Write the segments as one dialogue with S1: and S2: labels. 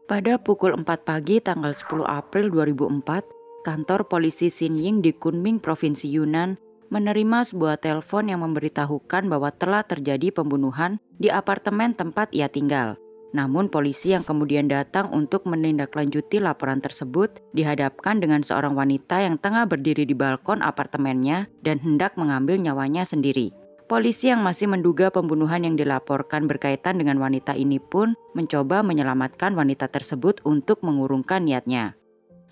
S1: Pada pukul 4 pagi tanggal 10 April 2004, kantor polisi Xinying di Kunming, Provinsi Yunnan, menerima sebuah telepon yang memberitahukan bahwa telah terjadi pembunuhan di apartemen tempat ia tinggal. Namun polisi yang kemudian datang untuk menindaklanjuti laporan tersebut dihadapkan dengan seorang wanita yang tengah berdiri di balkon apartemennya dan hendak mengambil nyawanya sendiri. Polisi yang masih menduga pembunuhan yang dilaporkan berkaitan dengan wanita ini pun mencoba menyelamatkan wanita tersebut untuk mengurungkan niatnya.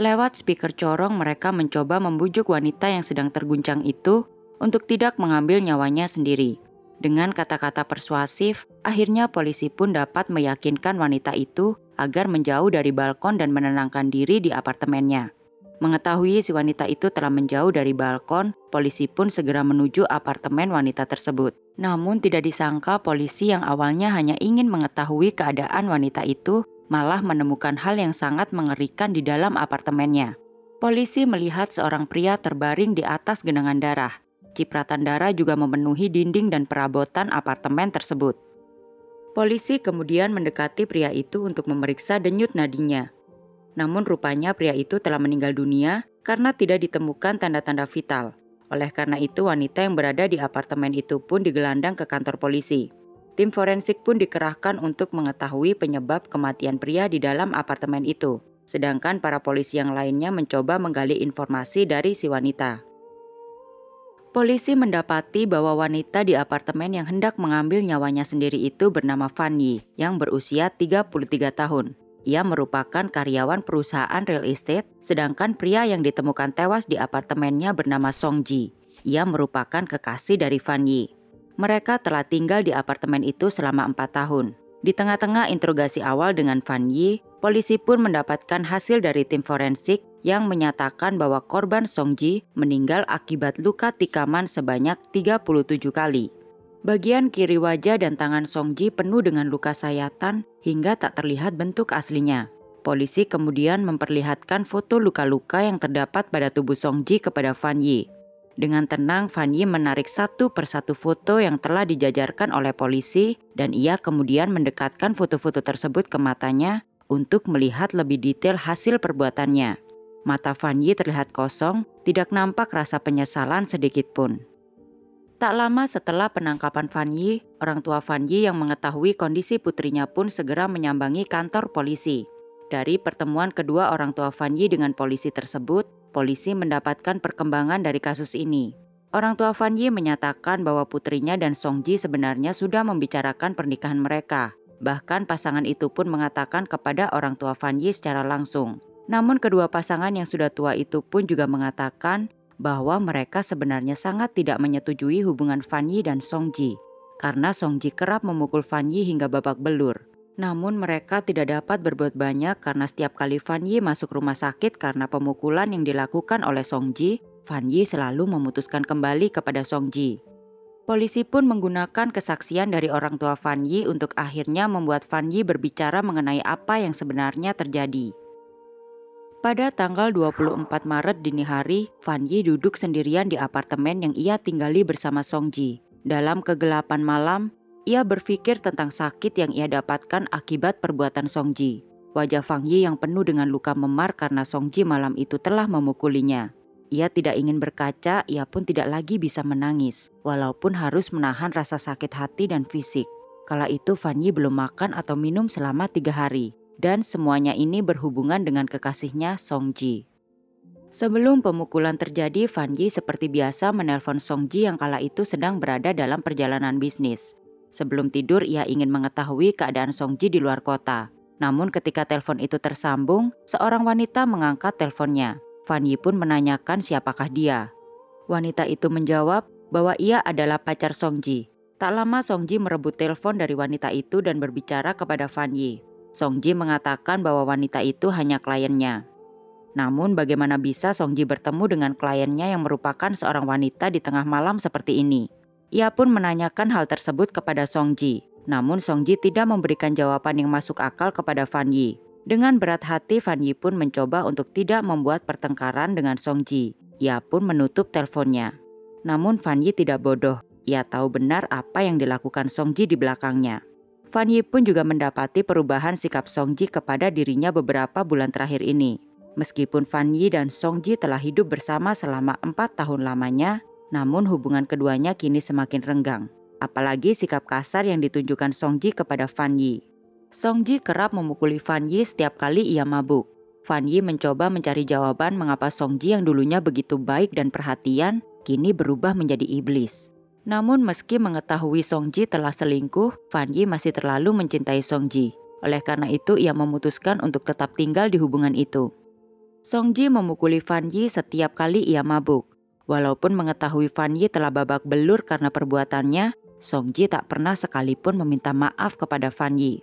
S1: Lewat speaker corong mereka mencoba membujuk wanita yang sedang terguncang itu untuk tidak mengambil nyawanya sendiri. Dengan kata-kata persuasif, akhirnya polisi pun dapat meyakinkan wanita itu agar menjauh dari balkon dan menenangkan diri di apartemennya. Mengetahui si wanita itu telah menjauh dari balkon, polisi pun segera menuju apartemen wanita tersebut. Namun tidak disangka polisi yang awalnya hanya ingin mengetahui keadaan wanita itu malah menemukan hal yang sangat mengerikan di dalam apartemennya. Polisi melihat seorang pria terbaring di atas genangan darah. Cipratan darah juga memenuhi dinding dan perabotan apartemen tersebut. Polisi kemudian mendekati pria itu untuk memeriksa denyut nadinya. Namun rupanya pria itu telah meninggal dunia karena tidak ditemukan tanda-tanda vital. Oleh karena itu wanita yang berada di apartemen itu pun digelandang ke kantor polisi. Tim forensik pun dikerahkan untuk mengetahui penyebab kematian pria di dalam apartemen itu. Sedangkan para polisi yang lainnya mencoba menggali informasi dari si wanita. Polisi mendapati bahwa wanita di apartemen yang hendak mengambil nyawanya sendiri itu bernama Fan Yi yang berusia 33 tahun. Ia merupakan karyawan perusahaan real estate, sedangkan pria yang ditemukan tewas di apartemennya bernama Song Ji. Ia merupakan kekasih dari Fan Yi. Mereka telah tinggal di apartemen itu selama 4 tahun. Di tengah-tengah interogasi awal dengan Fan Yi, polisi pun mendapatkan hasil dari tim forensik yang menyatakan bahwa korban Song Ji meninggal akibat luka tikaman sebanyak 37 kali. Bagian kiri wajah dan tangan Song Ji penuh dengan luka sayatan hingga tak terlihat bentuk aslinya. Polisi kemudian memperlihatkan foto luka-luka yang terdapat pada tubuh Song Ji kepada Fan Yi. Dengan tenang, Fan Yi menarik satu persatu foto yang telah dijajarkan oleh polisi dan ia kemudian mendekatkan foto-foto tersebut ke matanya untuk melihat lebih detail hasil perbuatannya. Mata Fan Yi terlihat kosong, tidak nampak rasa penyesalan sedikit pun. Tak lama setelah penangkapan Fan Yi, orang tua Fan Yi yang mengetahui kondisi putrinya pun segera menyambangi kantor polisi. Dari pertemuan kedua orang tua Fan Yi dengan polisi tersebut, polisi mendapatkan perkembangan dari kasus ini. Orang tua Fan Yi menyatakan bahwa putrinya dan Song Ji sebenarnya sudah membicarakan pernikahan mereka. Bahkan pasangan itu pun mengatakan kepada orang tua Fan Yi secara langsung. Namun kedua pasangan yang sudah tua itu pun juga mengatakan bahwa mereka sebenarnya sangat tidak menyetujui hubungan Fan Yi dan Song Ji. Karena Song Ji kerap memukul Fan Yi hingga babak belur. Namun mereka tidak dapat berbuat banyak karena setiap kali Fan Yi masuk rumah sakit karena pemukulan yang dilakukan oleh Song Ji, Fan Yi selalu memutuskan kembali kepada Song Ji. Polisi pun menggunakan kesaksian dari orang tua Fan Yi untuk akhirnya membuat Fan Yi berbicara mengenai apa yang sebenarnya terjadi. Pada tanggal 24 Maret dini hari, Fan Yi duduk sendirian di apartemen yang ia tinggali bersama Song Ji. Dalam kegelapan malam, ia berpikir tentang sakit yang ia dapatkan akibat perbuatan Song Ji. Wajah Fan Yi yang penuh dengan luka memar karena Song Ji malam itu telah memukulinya. Ia tidak ingin berkaca, ia pun tidak lagi bisa menangis, walaupun harus menahan rasa sakit hati dan fisik. Kala itu Fan Yi belum makan atau minum selama 3 hari. Dan semuanya ini berhubungan dengan kekasihnya Song Ji. Sebelum pemukulan terjadi, Fan Yi seperti biasa menelpon Song Ji yang kala itu sedang berada dalam perjalanan bisnis. Sebelum tidur, ia ingin mengetahui keadaan Song Ji di luar kota. Namun ketika telepon itu tersambung, seorang wanita mengangkat teleponnya. Fan Yi pun menanyakan siapakah dia. Wanita itu menjawab bahwa ia adalah pacar Song Ji. Tak lama Song Ji merebut telepon dari wanita itu dan berbicara kepada Fan Yi. Song Ji mengatakan bahwa wanita itu hanya kliennya. Namun bagaimana bisa Song Ji bertemu dengan kliennya yang merupakan seorang wanita di tengah malam seperti ini? Ia pun menanyakan hal tersebut kepada Song Ji. Namun Song Ji tidak memberikan jawaban yang masuk akal kepada Fan Yi. Dengan berat hati Fan Yi pun mencoba untuk tidak membuat pertengkaran dengan Song Ji. Ia pun menutup teleponnya. Namun Fan Yi tidak bodoh. Ia tahu benar apa yang dilakukan Song Ji di belakangnya. Fan Yi pun juga mendapati perubahan sikap Song Ji kepada dirinya beberapa bulan terakhir ini. Meskipun Fan Yi dan Song Ji telah hidup bersama selama 4 tahun lamanya, namun hubungan keduanya kini semakin renggang. Apalagi sikap kasar yang ditunjukkan Song Ji kepada Fan Yi. Song Ji kerap memukuli Fan Yi setiap kali ia mabuk. Fan Yi mencoba mencari jawaban mengapa Song Ji yang dulunya begitu baik dan perhatian, kini berubah menjadi iblis. Namun meski mengetahui Song Ji telah selingkuh, Fan Yi masih terlalu mencintai Song Ji. Oleh karena itu ia memutuskan untuk tetap tinggal di hubungan itu. Song Ji memukuli Fan Yi setiap kali ia mabuk. Walaupun mengetahui Fan Yi telah babak belur karena perbuatannya, Song Ji tak pernah sekalipun meminta maaf kepada Fan Yi.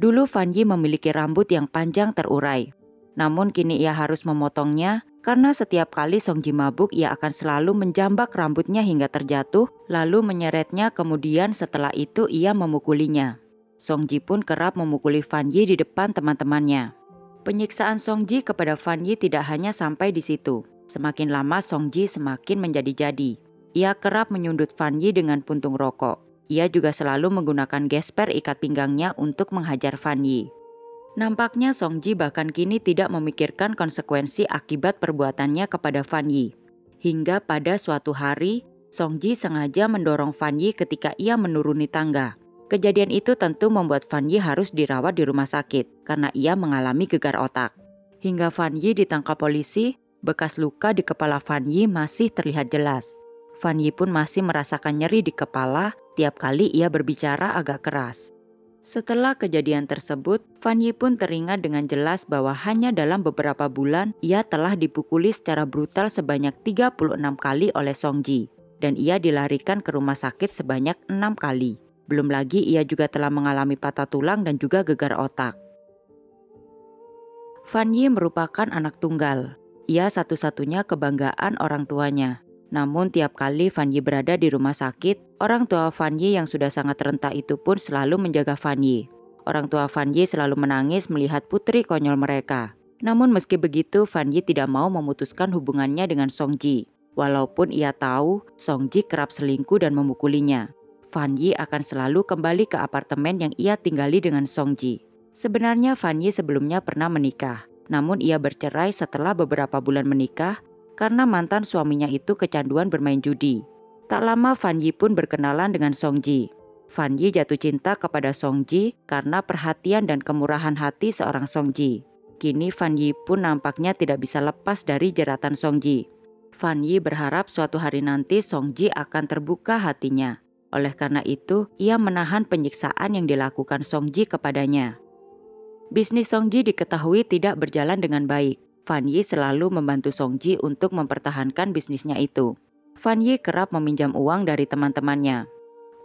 S1: Dulu Fan Yi memiliki rambut yang panjang terurai. Namun kini ia harus memotongnya karena setiap kali Song Ji mabuk ia akan selalu menjambak rambutnya hingga terjatuh lalu menyeretnya, kemudian setelah itu ia memukulinya. Song Ji pun kerap memukuli Fan Yi di depan teman-temannya. Penyiksaan Song Ji kepada Fan Yi tidak hanya sampai di situ. Semakin lama Song Ji semakin menjadi-jadi. Ia kerap menyundut Fan Yi dengan puntung rokok. Ia juga selalu menggunakan gesper ikat pinggangnya untuk menghajar Fan Yi. Nampaknya Song Ji bahkan kini tidak memikirkan konsekuensi akibat perbuatannya kepada Fan Yi. Hingga pada suatu hari, Song Ji sengaja mendorong Fan Yi ketika ia menuruni tangga. Kejadian itu tentu membuat Fan Yi harus dirawat di rumah sakit karena ia mengalami gegar otak. Hingga Fan Yi ditangkap polisi, bekas luka di kepala Fan Yi masih terlihat jelas. Fan Yi pun masih merasakan nyeri di kepala tiap kali ia berbicara agak keras. Setelah kejadian tersebut, Fan Yi pun teringat dengan jelas bahwa hanya dalam beberapa bulan ia telah dipukuli secara brutal sebanyak 36 kali oleh Song Ji. Dan ia dilarikan ke rumah sakit sebanyak 6 kali. Belum lagi ia juga telah mengalami patah tulang dan juga gegar otak. Fan Yi merupakan anak tunggal. Ia satu-satunya kebanggaan orang tuanya. Namun tiap kali Fan Yi berada di rumah sakit, orang tua Fan Yi yang sudah sangat renta itu pun selalu menjaga Fan Yi. Orang tua Fan Yi selalu menangis melihat putri konyol mereka. Namun meski begitu, Fan Yi tidak mau memutuskan hubungannya dengan Song Ji. Walaupun ia tahu Song Ji kerap selingkuh dan memukulinya. Fan Yi akan selalu kembali ke apartemen yang ia tinggali dengan Song Ji. Sebenarnya Fan Yi sebelumnya pernah menikah. Namun ia bercerai setelah beberapa bulan menikah karena mantan suaminya itu kecanduan bermain judi. Tak lama Fan Yi pun berkenalan dengan Song Ji. Fan Yi jatuh cinta kepada Song Ji karena perhatian dan kemurahan hati seorang Song Ji. Kini Fan Yi pun nampaknya tidak bisa lepas dari jeratan Song Ji. Fan Yi berharap suatu hari nanti Song Ji akan terbuka hatinya. Oleh karena itu, ia menahan penyiksaan yang dilakukan Song Ji kepadanya. Bisnis Song Ji diketahui tidak berjalan dengan baik. Fan Yi selalu membantu Song Ji untuk mempertahankan bisnisnya itu. Fan Yi kerap meminjam uang dari teman-temannya.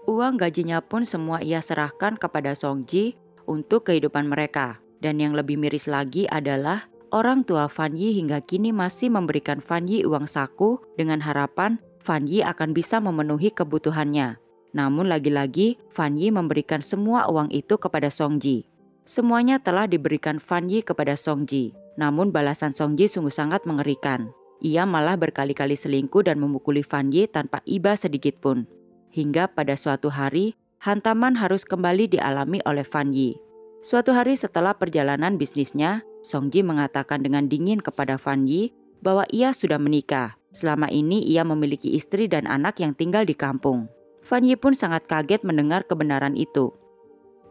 S1: Uang gajinya pun semua ia serahkan kepada Song Ji untuk kehidupan mereka. Dan yang lebih miris lagi adalah orang tua Fan Yi hingga kini masih memberikan Fan Yi uang saku dengan harapan Fan Yi akan bisa memenuhi kebutuhannya. Namun lagi-lagi Fan Yi memberikan semua uang itu kepada Song Ji. Semuanya telah diberikan Fan Yi kepada Song Ji. Namun balasan Song Ji sungguh sangat mengerikan. Ia malah berkali-kali selingkuh dan memukuli Fan Yi tanpa iba sedikit pun. Hingga pada suatu hari, hantaman harus kembali dialami oleh Fan Yi. Suatu hari setelah perjalanan bisnisnya, Song Ji mengatakan dengan dingin kepada Fan Yi bahwa ia sudah menikah. Selama ini ia memiliki istri dan anak yang tinggal di kampung. Fan Yi pun sangat kaget mendengar kebenaran itu.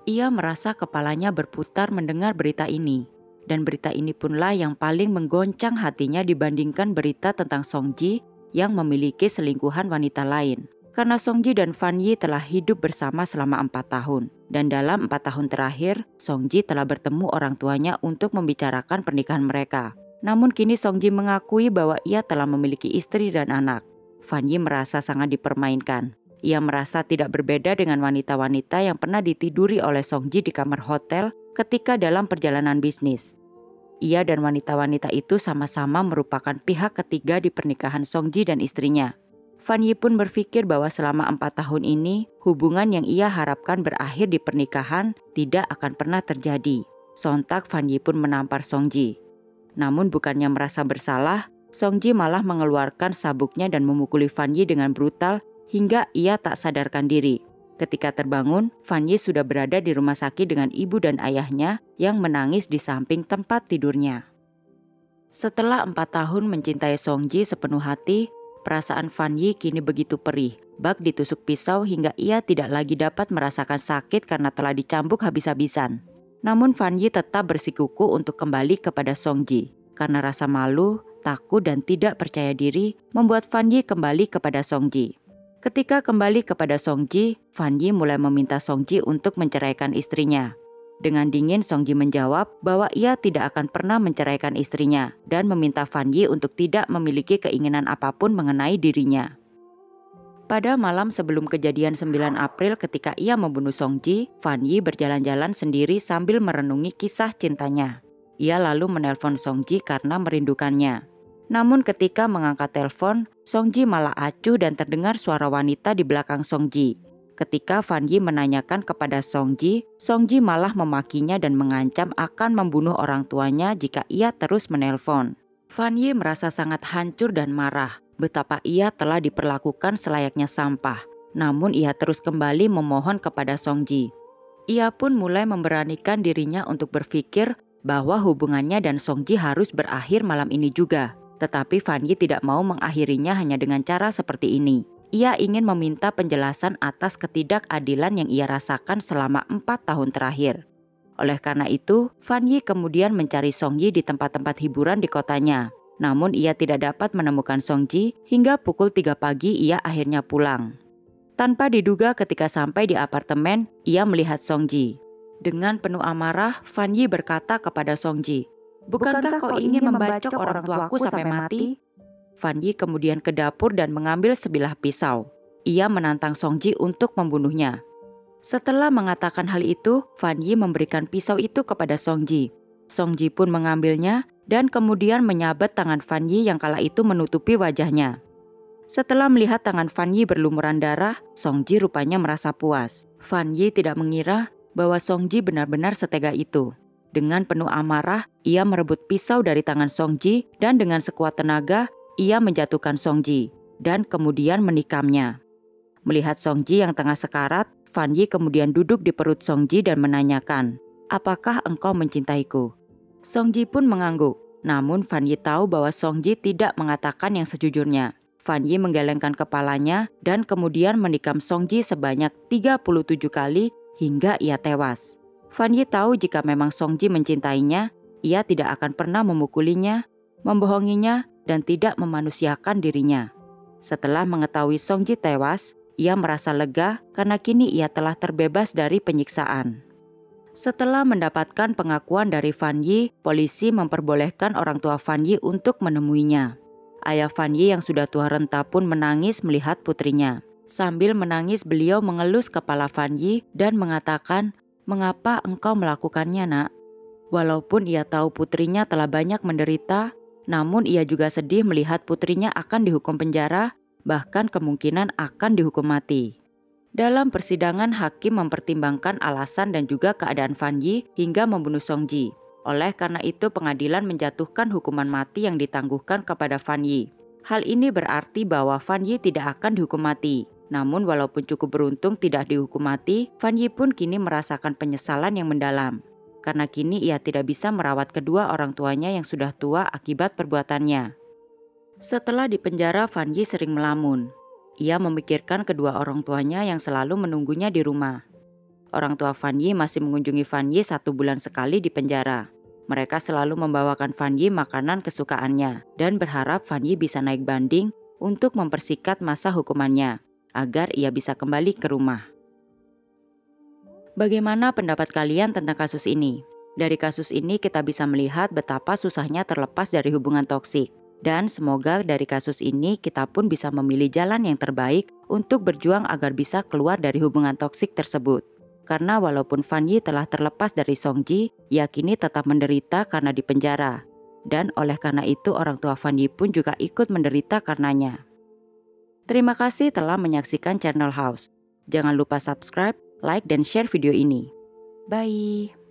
S1: Ia merasa kepalanya berputar mendengar berita ini. Dan berita ini punlah yang paling menggoncang hatinya dibandingkan berita tentang Song Ji yang memiliki selingkuhan wanita lain. Karena Song Ji dan Fan Yi telah hidup bersama selama 4 tahun. Dan dalam 4 tahun terakhir, Song Ji telah bertemu orang tuanya untuk membicarakan pernikahan mereka. Namun kini Song Ji mengakui bahwa ia telah memiliki istri dan anak. Fan Yi merasa sangat dipermainkan. Ia merasa tidak berbeda dengan wanita-wanita yang pernah ditiduri oleh Song Ji di kamar hotel ketika dalam perjalanan bisnis. Ia dan wanita-wanita itu sama-sama merupakan pihak ketiga di pernikahan Song Ji dan istrinya. Fan Yi pun berpikir bahwa selama 4 tahun ini, hubungan yang ia harapkan berakhir di pernikahan tidak akan pernah terjadi. Sontak Fan Yi pun menampar Song Ji. Namun bukannya merasa bersalah, Song Ji malah mengeluarkan sabuknya dan memukuli Fan Yi dengan brutal hingga ia tak sadarkan diri. Ketika terbangun, Fan Yi sudah berada di rumah sakit dengan ibu dan ayahnya yang menangis di samping tempat tidurnya. Setelah 4 tahun mencintai Song Ji sepenuh hati, perasaan Fan Yi kini begitu perih. Bak ditusuk pisau hingga ia tidak lagi dapat merasakan sakit karena telah dicambuk habis-habisan. Namun Fan Yi tetap bersikukuh untuk kembali kepada Song Ji. Karena rasa malu, takut dan tidak percaya diri membuat Fan Yi kembali kepada Song Ji. Ketika kembali kepada Song Ji, Fan Yi mulai meminta Song Ji untuk menceraikan istrinya. Dengan dingin Song Ji menjawab bahwa ia tidak akan pernah menceraikan istrinya dan meminta Fan Yi untuk tidak memiliki keinginan apapun mengenai dirinya. Pada malam sebelum kejadian 9 April ketika ia membunuh Song Ji, Fan Yi berjalan-jalan sendiri sambil merenungi kisah cintanya. Ia lalu menelpon Song Ji karena merindukannya. Namun ketika mengangkat telepon, Song Ji malah acuh dan terdengar suara wanita di belakang Song Ji. Ketika Fan Yi menanyakan kepada Song Ji malah memakinya dan mengancam akan membunuh orang tuanya jika ia terus menelpon. Fan Yi merasa sangat hancur dan marah, betapa ia telah diperlakukan selayaknya sampah. Namun ia terus kembali memohon kepada Song Ji. Ia pun mulai memberanikan dirinya untuk berpikir bahwa hubungannya dan Song Ji harus berakhir malam ini juga. Tetapi Fan Yi tidak mau mengakhirinya hanya dengan cara seperti ini. Ia ingin meminta penjelasan atas ketidakadilan yang ia rasakan selama 4 tahun terakhir. Oleh karena itu, Fan Yi kemudian mencari Song Ji di tempat-tempat hiburan di kotanya. Namun ia tidak dapat menemukan Song Ji hingga pukul 3 pagi ia akhirnya pulang. Tanpa diduga ketika sampai di apartemen, ia melihat Song Ji. Dengan penuh amarah, Fan Yi berkata kepada Song Ji, "Bukankah kau ingin membacok orang tuaku sampai mati?" Fan Yi kemudian ke dapur dan mengambil sebilah pisau. Ia menantang Song Ji untuk membunuhnya. Setelah mengatakan hal itu, Fan Yi memberikan pisau itu kepada Song Ji. Song Ji pun mengambilnya dan kemudian menyabet tangan Fan Yi yang kala itu menutupi wajahnya. Setelah melihat tangan Fan Yi berlumuran darah, Song Ji rupanya merasa puas. Fan Yi tidak mengira bahwa Song Ji benar-benar setega itu. Dengan penuh amarah, ia merebut pisau dari tangan Song Ji dan dengan sekuat tenaga, ia menjatuhkan Song Ji dan kemudian menikamnya. Melihat Song Ji yang tengah sekarat, Fan Yi kemudian duduk di perut Song Ji dan menanyakan, "Apakah engkau mencintaiku?" Song Ji pun mengangguk. Namun Fan Yi tahu bahwa Song Ji tidak mengatakan yang sejujurnya. Fan Yi menggelengkan kepalanya dan kemudian menikam Song Ji sebanyak 37 kali hingga ia tewas. Fan Yi tahu jika memang Song Ji mencintainya, ia tidak akan pernah memukulinya, membohonginya, dan tidak memanusiakan dirinya. Setelah mengetahui Song Ji tewas, ia merasa lega karena kini ia telah terbebas dari penyiksaan. Setelah mendapatkan pengakuan dari Fan Yi, polisi memperbolehkan orang tua Fan Yi untuk menemuinya. Ayah Fan Yi yang sudah tua renta pun menangis melihat putrinya. Sambil menangis beliau mengelus kepala Fan Yi dan mengatakan, "Mengapa engkau melakukannya, Nak?" Walaupun ia tahu putrinya telah banyak menderita, namun ia juga sedih melihat putrinya akan dihukum penjara, bahkan kemungkinan akan dihukum mati. Dalam persidangan, hakim mempertimbangkan alasan dan juga keadaan Fan Yi hingga membunuh Song Ji. Oleh karena itu pengadilan menjatuhkan hukuman mati yang ditangguhkan kepada Fan Yi. Hal ini berarti bahwa Fan Yi tidak akan dihukum mati. Namun walaupun cukup beruntung tidak dihukum mati, Fan Yi pun kini merasakan penyesalan yang mendalam. Karena kini ia tidak bisa merawat kedua orang tuanya yang sudah tua akibat perbuatannya. Setelah dipenjara, Fan Yi sering melamun. Ia memikirkan kedua orang tuanya yang selalu menunggunya di rumah. Orang tua Fan Yi masih mengunjungi Fan Yi 1 bulan sekali di penjara. Mereka selalu membawakan Fan Yi makanan kesukaannya dan berharap Fan Yi bisa naik banding untuk mempersingkat masa hukumannya, agar ia bisa kembali ke rumah. Bagaimana pendapat kalian tentang kasus ini? Dari kasus ini kita bisa melihat betapa susahnya terlepas dari hubungan toksik. Dan semoga dari kasus ini kita pun bisa memilih jalan yang terbaik untuk berjuang agar bisa keluar dari hubungan toksik tersebut. Karena walaupun Fan Yi telah terlepas dari Song Ji, ia kini tetap menderita karena dipenjara. Dan oleh karena itu orang tua Fan Yi pun juga ikut menderita karenanya. Terima kasih telah menyaksikan channel House. Jangan lupa subscribe, like, dan share video ini. Bye!